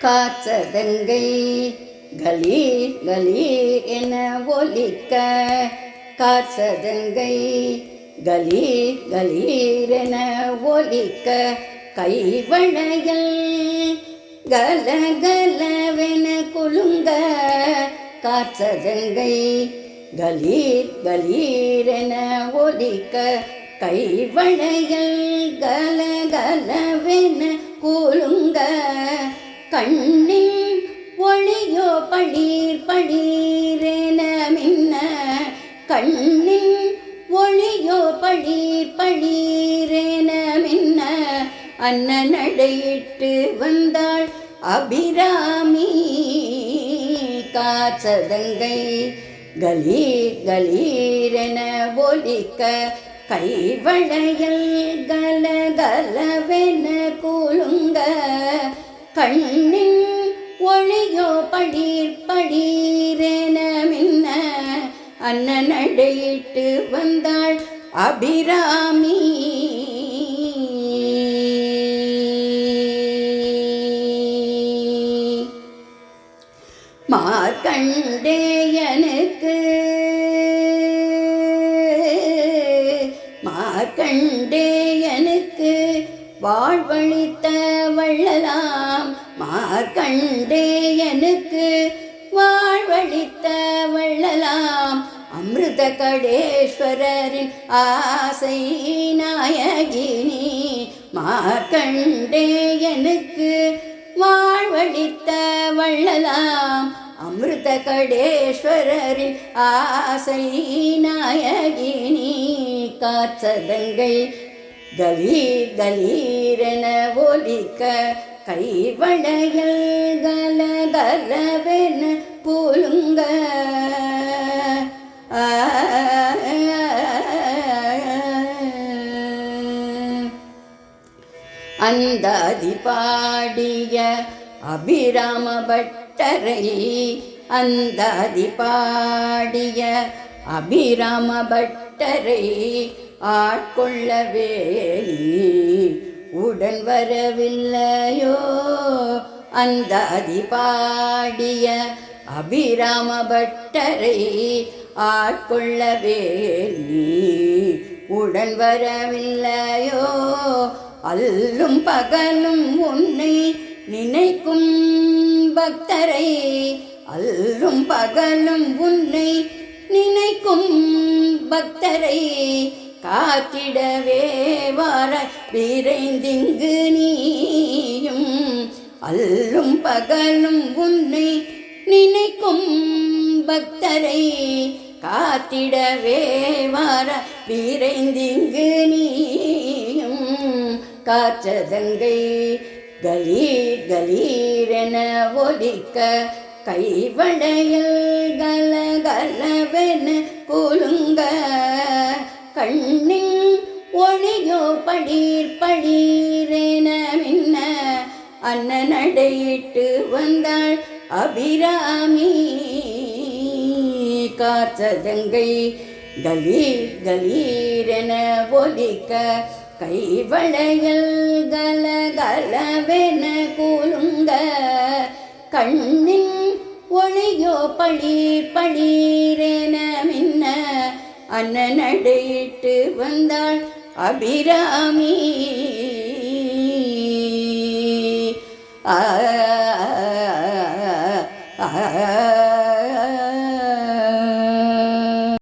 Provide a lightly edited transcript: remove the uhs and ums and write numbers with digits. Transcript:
காற்றதங்கை கலீர் கலீர் என ஒலிக்க, காற்றதங்கை கலீர் கலீர் என ஒலிக்க, கைவளையல் கலகலவென குலுங்க, காற்றதங்கை கலீர் கலீர் என ஒலிக்க, கைவளையல் கலகலவென குலுங்க, கண்ணில் ஒளியோ பளீர் பளீரென மின்ன, கண்ணில் ஒளியோ பளீர் பளீரென மின்ன, அன்னநடையிட்டு வந்தாள் அபிராமி, காற்றதங்கை கலீர் கலீரென ஒலிக்க, கைவளையல் கலகலவென குலுங்க, கண்ணின் ஒளியோ பளீர் பளீரென மின்ன, அன்னநடையிட்டு வந்தாள் அபிராமி. மார்க்கண்டேயனுக்கு வாழ்வழித்த வள்ளலாம், மார்க்கண்டேயனுக்கு வாழ்வழித்த வள்ளலாம், அமிர்த கடேஸ்வரரின் ஆசை நாயகினி, மார்க்கண்டேயனுக்கு வாழ்வழித்த வள்ளலாம், அமிர்த கடேஸ்வரரின் ஆசை நாயகினி, காற்றதங்கை கலீர் கலீரென ஒலிக்க, கைவளையல் கலகலவென குலுங்க, அந்தாதி பாடிய அபிராம பட்டரை, அந்தாதி பாடிய அபிராம பட்டரை ஆட்கொள்ளவே நீ உடன் வரவில்லையோ, அந்தாதி பாடிய அபிராம பட்டரை ஆட்கொள்ளவே நீ உடன் வரவில்லையோ, அல்லும் பகலும் உன்னை நினைக்கும் பக்தரை, அல்லும் பகலும் உன்னை நினைக்கும் பக்தரை காத்திடவே வார விரைந்திங்கு நீயும், அல்லும் பகலும் உன்னை நினைக்கும் பக்தரை காத்திடவே வார விரைந்திங்கு நீயும், காற்றதங்கை கலீர் கலீரென ஒலிக்க, கைவளையல் கலகலவென குலுங்க, கண்ணில் ஒளியோ பளீர் பளீரென மின்ன, அன்னநடையிட்டு வந்தாள் அபிராமி, காற்றதங்கை கலீர் கலீரென ஒலிக்க, கைவளையல் கலகலவென குலுங்க, கண்ணில் ஒளியோ பளீர் பளீரென மின்ன, அன்னநடையிட்டு வந்தாள் அபிராமி. ஆ